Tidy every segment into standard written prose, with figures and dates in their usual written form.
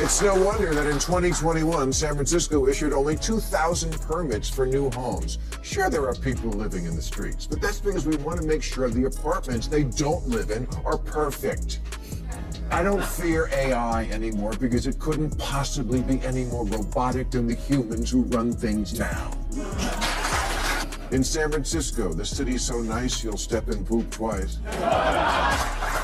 It's no wonder that in 2021, San Francisco issued only 2,000 permits for new homes. Sure, there are people living in the streets, but that's because we want to make sure the apartments they don't live in are perfect. I don't fear AI anymore because it couldn't possibly be any more robotic than the humans who run things now. In San Francisco, the city's so nice you'll step and poop twice.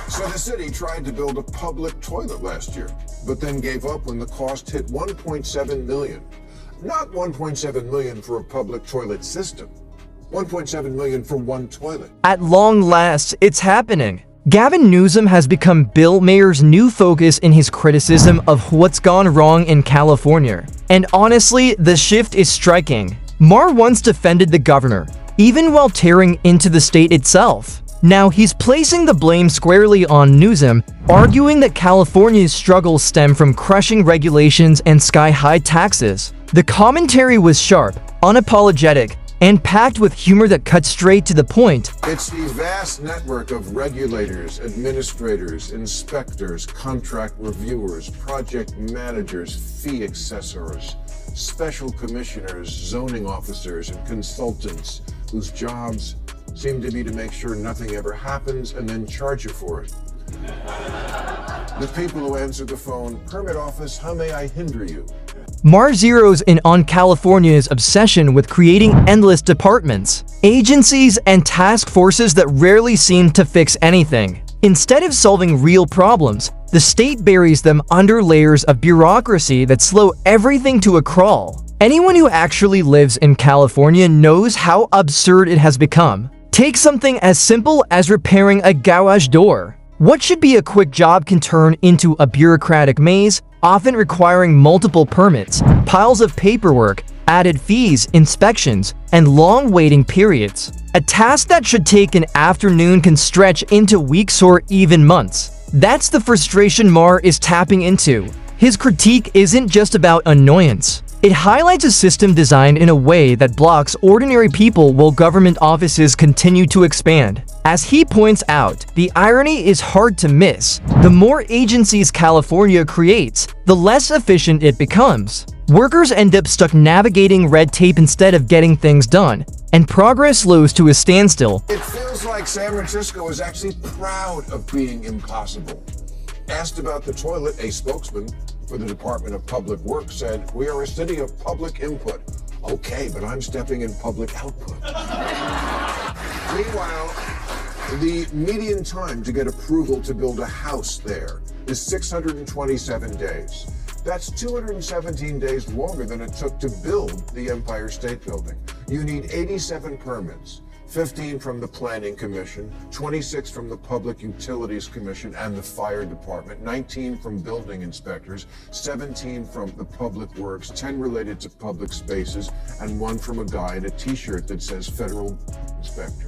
So the city tried to build a public toilet last year, but then gave up when the cost hit $1.7 million. Not $1.7 million for a public toilet system. $1.7 million for one toilet. At long last, it's happening. Gavin Newsom has become Bill Maher's new focus in his criticism of what's gone wrong in California. And honestly, the shift is striking. Maher once defended the governor, even while tearing into the state itself. Now he's placing the blame squarely on Newsom, arguing that California's struggles stem from crushing regulations and sky-high taxes. The commentary was sharp, unapologetic, and packed with humor that cut straight to the point. It's the vast network of regulators, administrators, inspectors, contract reviewers, project managers, fee assessors, special commissioners, zoning officers, and consultants whose jobs seem to be to make sure nothing ever happens and then charge you for it. The people who answer the phone, "Permit office, how may I hinder you?" Maher zeroes in on California's obsession with creating endless departments, agencies, and task forces that rarely seem to fix anything. Instead of solving real problems, the state buries them under layers of bureaucracy that slow everything to a crawl. Anyone who actually lives in California knows how absurd it has become. Take something as simple as repairing a garage door. What should be a quick job can turn into a bureaucratic maze, often requiring multiple permits, piles of paperwork, added fees, inspections, and long waiting periods. A task that should take an afternoon can stretch into weeks or even months. That's the frustration Maher is tapping into. His critique isn't just about annoyance. It highlights a system designed in a way that blocks ordinary people while government offices continue to expand. As he points out, the irony is hard to miss. The more agencies California creates, the less efficient it becomes. Workers end up stuck navigating red tape instead of getting things done, and progress slows to a standstill. It feels like San Francisco is actually proud of being impossible. Asked about the toilet, a spokesman for the Department of Public Works said, "We are a city of public input." Okay, but I'm stepping in public output. Meanwhile, the median time to get approval to build a house there is 627 days. That's 217 days longer than it took to build the Empire State Building. You need 87 permits. 15 from the Planning Commission, 26 from the Public Utilities Commission and the Fire Department, 19 from building inspectors, 17 from the Public Works, 10 related to public spaces, and 1 from a guy in a t-shirt that says Federal Inspector.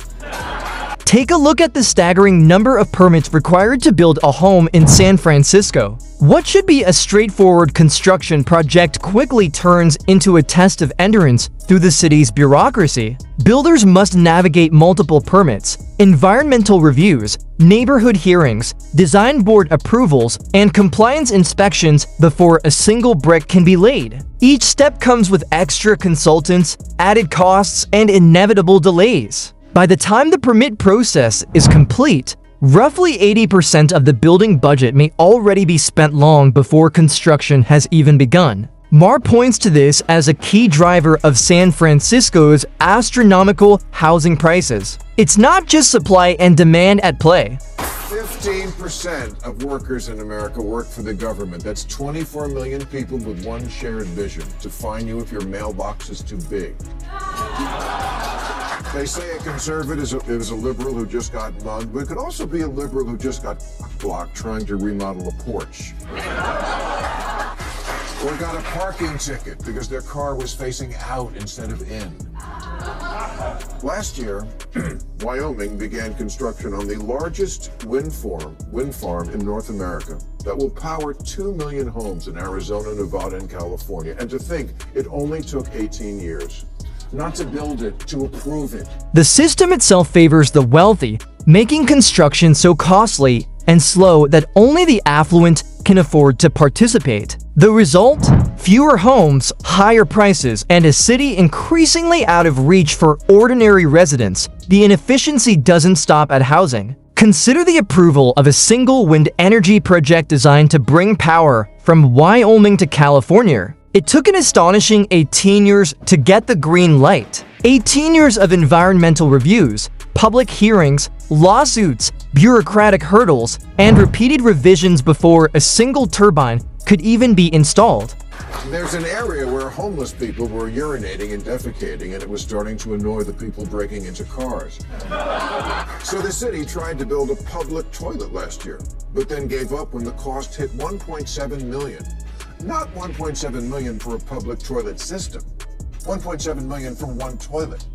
Take a look at the staggering number of permits required to build a home in San Francisco. What should be a straightforward construction project quickly turns into a test of endurance through the city's bureaucracy. Builders must navigate multiple permits, environmental reviews, neighborhood hearings, design board approvals, and compliance inspections before a single brick can be laid. Each step comes with extra consultants, added costs, and inevitable delays. By the time the permit process is complete, roughly 80% of the building budget may already be spent long before construction has even begun. Maher points to this as a key driver of San Francisco's astronomical housing prices. It's not just supply and demand at play. 15% of workers in America work for the government. That's 24 million people with one shared vision: to fine you if your mailbox is too big. They say a conservative is a liberal who just got mugged, but it could also be a liberal who just got blocked trying to remodel a porch. Or got a parking ticket because their car was facing out instead of in. Last year, Wyoming began construction on the largest wind farm in North America that will power 2 million homes in Arizona, Nevada, and California. And to think, it only took 18 years. Not to build it, to approve it. The system itself favors the wealthy, making construction so costly and slow that only the affluent can afford to participate. The result? Fewer homes, higher prices, and a city increasingly out of reach for ordinary residents. The inefficiency doesn't stop at housing. Consider the approval of a single wind energy project designed to bring power from Wyoming to California. It took an astonishing 18 years to get the green light. 18 years of environmental reviews, public hearings, lawsuits, bureaucratic hurdles, and repeated revisions before a single turbine could even be installed. There's an area where homeless people were urinating and defecating, and it was starting to annoy the people breaking into cars. So the city tried to build a public toilet last year, but then gave up when the cost hit $1.7 million. Not $1.7 million for a public toilet system, $1.7 million for one toilet.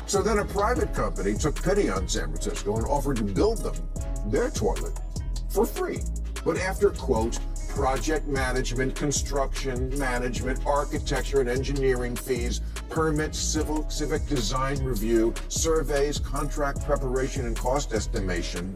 So then a private company took pity on San Francisco and offered to build them their toilet for free. But after, quote, project management, construction management, architecture and engineering fees, permits, civic design review, surveys, contract preparation and cost estimation,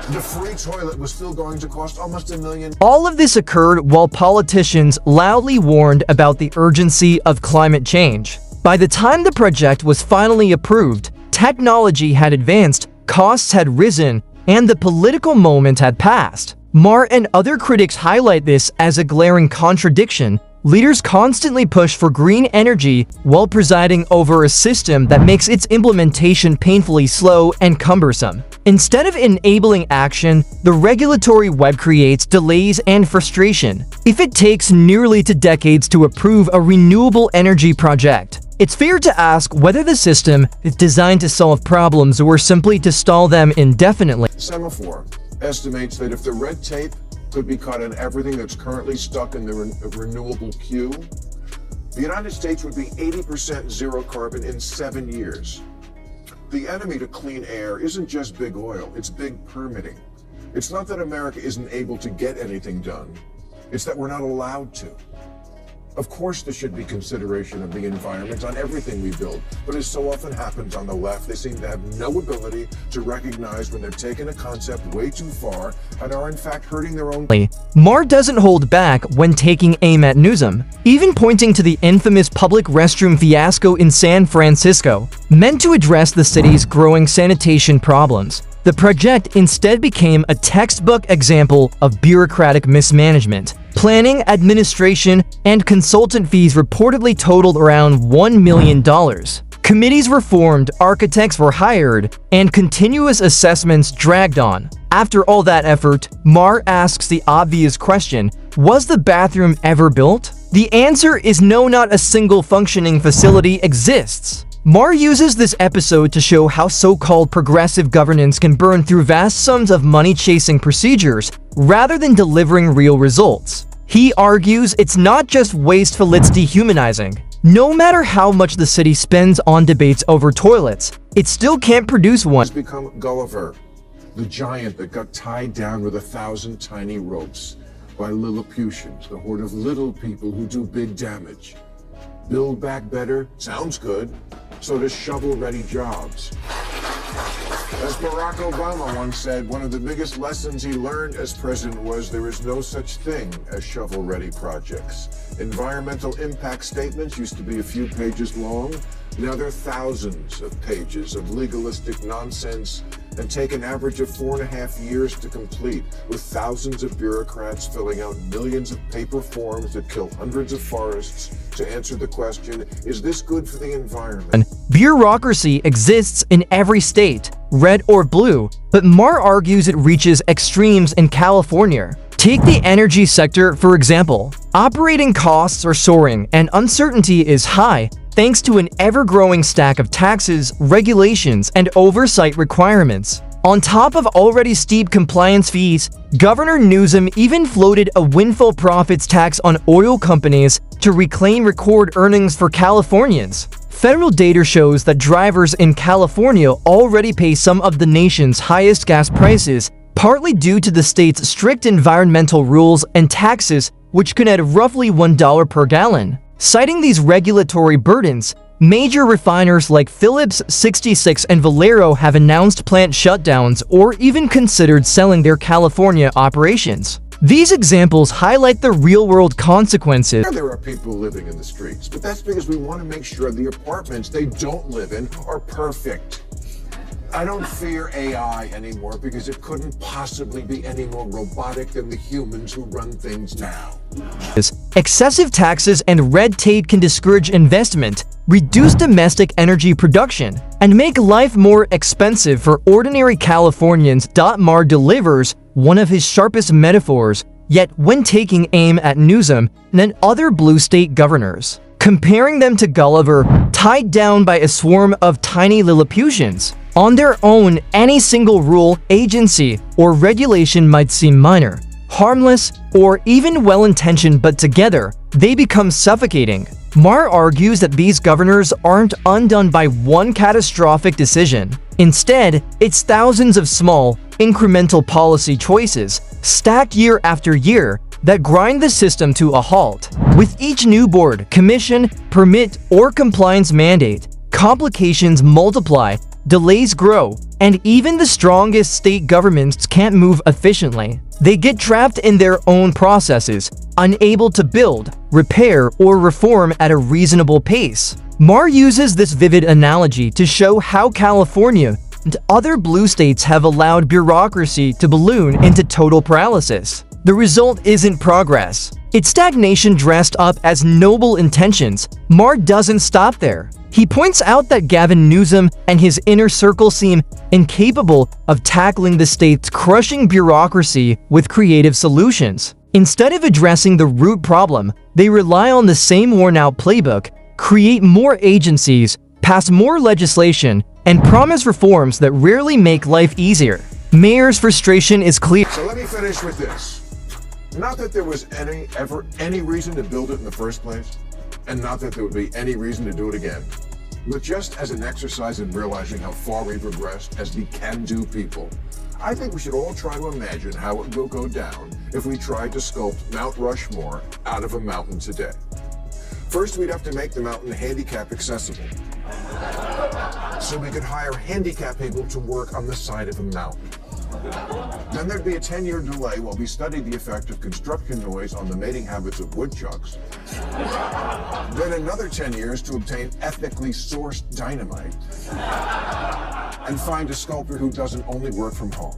the free toilet was still going to cost almost $1 million. All of this occurred while politicians loudly warned about the urgency of climate change. By the time the project was finally approved, technology had advanced, costs had risen, and the political moment had passed. Maher and other critics highlight this as a glaring contradiction. Leaders constantly push for green energy while presiding over a system that makes its implementation painfully slow and cumbersome. Instead of enabling action, the regulatory web creates delays and frustration. If it takes nearly 2 decades to approve a renewable energy project, it's fair to ask whether the system is designed to solve problems or simply to stall them indefinitely. Semaphore estimates that if the red tape could be cut on everything that's currently stuck in the renewable queue, the United States would be 80% zero carbon in 7 years. The enemy to clean air isn't just big oil, it's big permitting. It's not that America isn't able to get anything done, it's that we're not allowed to. Of course, there should be consideration of the environment on everything we build, but as so often happens on the left, they seem to have no ability to recognize when they've taken a concept way too far and are in fact hurting their own. Maher doesn't hold back when taking aim at Newsom, even pointing to the infamous public restroom fiasco in San Francisco. Meant to address the city's growing sanitation problems, the project instead became a textbook example of bureaucratic mismanagement. Planning, administration, and consultant fees reportedly totaled around $1 million. Committees were formed, architects were hired, and continuous assessments dragged on. After all that effort, Maher asks the obvious question, was the bathroom ever built? The answer is no, not a single functioning facility exists. Maher uses this episode to show how so-called progressive governance can burn through vast sums of money chasing procedures rather than delivering real results. He argues it's not just wasteful, it's dehumanizing. No matter how much the city spends on debates over toilets, it still can't produce one. Has become Gulliver, the giant that got tied down with 1,000 tiny ropes by Lilliputians, the horde of little people who do big damage. Build back better, sounds good. So does shovel-ready jobs. As Barack Obama once said, one of the biggest lessons he learned as president was there is no such thing as shovel-ready projects. Environmental impact statements used to be a few pages long. Now they're thousands of pages of legalistic nonsense and take an average of 4.5 years to complete, with thousands of bureaucrats filling out millions of paper forms that kill hundreds of forests to answer the question, is this good for the environment? Bureaucracy exists in every state, red or blue, but Maher argues it reaches extremes in California. Take the energy sector, for example. Operating costs are soaring and uncertainty is high, thanks to an ever-growing stack of taxes, regulations, and oversight requirements. On top of already steep compliance fees, Governor Newsom even floated a windfall profits tax on oil companies to reclaim record earnings for Californians. Federal data shows that drivers in California already pay some of the nation's highest gas prices, partly due to the state's strict environmental rules and taxes, which can add roughly $1 per gallon. Citing these regulatory burdens, Major refiners like Phillips 66 and Valero have announced plant shutdowns or even considered selling their California operations. These examples highlight the real-world consequences. There are people living in the streets, but that's because we want to make sure the apartments they don't live in are perfect. I don't fear AI anymore because it couldn't possibly be any more robotic than the humans who run things now. Excessive taxes and red tape can discourage investment, reduce domestic energy production, and make life more expensive for ordinary Californians. Maher delivers one of his sharpest metaphors, yet when taking aim at Newsom and other blue state governors, comparing them to Gulliver, tied down by a swarm of tiny Lilliputians. On their own, any single rule, agency, or regulation might seem minor, harmless, or even well-intentioned, but together, they become suffocating. Maher argues that these governors aren't undone by one catastrophic decision. Instead, it's thousands of small, incremental policy choices, stacked year after year, that grind the system to a halt. With each new board, commission, permit, or compliance mandate, complications multiply, delays grow, and even the strongest state governments can't move efficiently. They get trapped in their own processes, unable to build, repair, or reform at a reasonable pace. Maher uses this vivid analogy to show how California and other blue states have allowed bureaucracy to balloon into total paralysis. The result isn't progress. It's stagnation dressed up as noble intentions. Maher doesn't stop there. He points out that Gavin Newsom and his inner circle seem incapable of tackling the state's crushing bureaucracy with creative solutions. Instead of addressing the root problem, they rely on the same worn-out playbook, create more agencies, pass more legislation, and promise reforms that rarely make life easier. Maher's frustration is clear. So let me finish with this. Not that there was ever any reason to build it in the first place, and not that there would be any reason to do it again. But just as an exercise in realizing how far we've regressed as the can-do people, I think we should all try to imagine how it will go down if we tried to sculpt Mount Rushmore out of a mountain today. First, we'd have to make the mountain handicap accessible, so we could hire handicapped people to work on the side of a mountain. Then there'd be a 10-year delay while we studied the effect of construction noise on the mating habits of woodchucks. Then another 10 years to obtain ethically sourced dynamite. And find a sculptor who doesn't only work from home.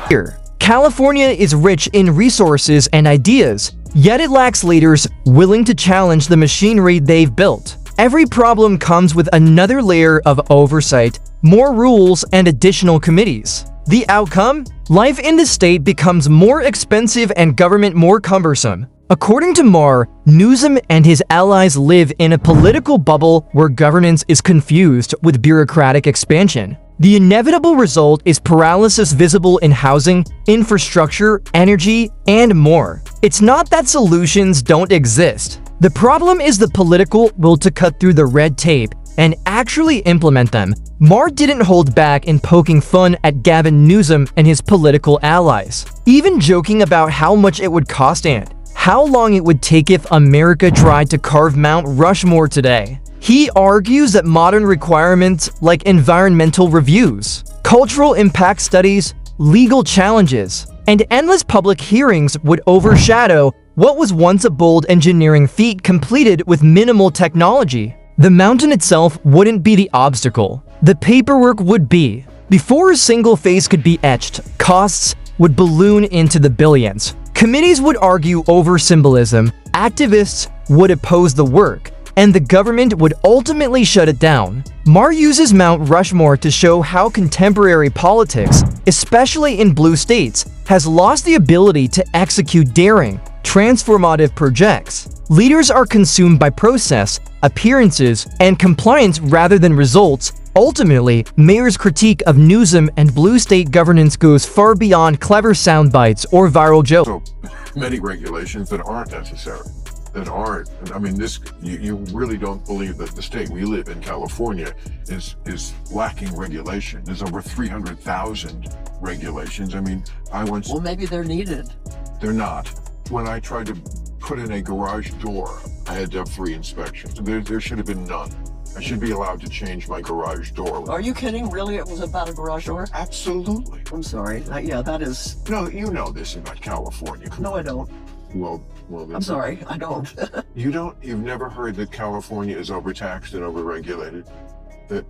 Here, California is rich in resources and ideas, yet it lacks leaders willing to challenge the machinery they've built. Every problem comes with another layer of oversight, more rules, and additional committees. The outcome? Life in the state becomes more expensive and government more cumbersome. According to Maher, Newsom and his allies live in a political bubble where governance is confused with bureaucratic expansion. The inevitable result is paralysis visible in housing, infrastructure, energy, and more. It's not that solutions don't exist. The problem is the political will to cut through the red tape and actually implement them. Maher didn't hold back in poking fun at Gavin Newsom and his political allies, even joking about how much it would cost and how long it would take if America tried to carve Mount Rushmore today. He argues that modern requirements like environmental reviews, cultural impact studies, legal challenges, and endless public hearings would overshadow what was once a bold engineering feat completed with minimal technology. The mountain itself wouldn't be the obstacle. The paperwork would be. Before a single face could be etched, costs would balloon into the billions. Committees would argue over symbolism, activists would oppose the work, and the government would ultimately shut it down. Maher uses Mount Rushmore to show how contemporary politics, especially in blue states, has lost the ability to execute daring, transformative projects. Leaders are consumed by process, appearances, and compliance rather than results. Ultimately, Maher's critique of Newsom and blue state governance goes far beyond clever sound bites or viral jokes. So many regulations that aren't necessary. That aren't. I mean, you really don't believe that the state we live in, California, is lacking regulation. There's over 300,000 regulations. I mean, Well, maybe they're needed. They're not. When I tried to put in a garage door, I had to have 3 inspections. There should have been none. I should be allowed to change my garage door. Are you kidding? Really? It was about a garage door? Absolutely. I'm sorry. Yeah, that is... No, you know this about California. No, I don't. Well, I'm sorry, I don't. You've never heard that California is overtaxed and overregulated? That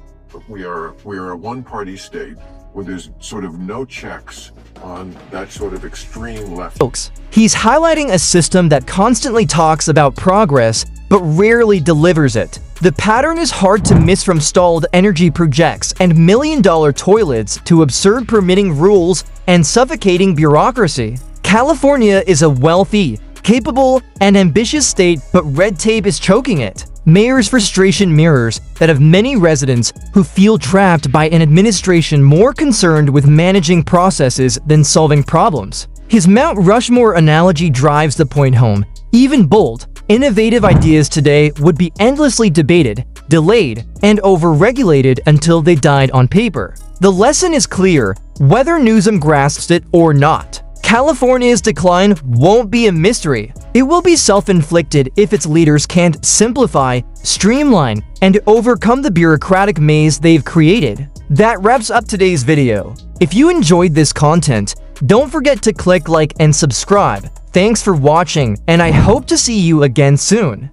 we are a one-party state where there's sort of no checks on that sort of extreme left. Folks, he's highlighting a system that constantly talks about progress, but rarely delivers it. The pattern is hard to miss, from stalled energy projects and million-dollar toilets to absurd permitting rules and suffocating bureaucracy. California is a wealthy, capable, and ambitious state, but red tape is choking it. Mayor's frustration mirrors that of many residents who feel trapped by an administration more concerned with managing processes than solving problems. His Mount Rushmore analogy drives the point home. Even bold, innovative ideas today would be endlessly debated, delayed, and overregulated until they died on paper. The lesson is clear, whether Newsom grasps it or not. California's decline won't be a mystery. It will be self-inflicted if its leaders can't simplify, streamline, and overcome the bureaucratic maze they've created. That wraps up today's video. If you enjoyed this content, don't forget to click like and subscribe. Thanks for watching, and I hope to see you again soon.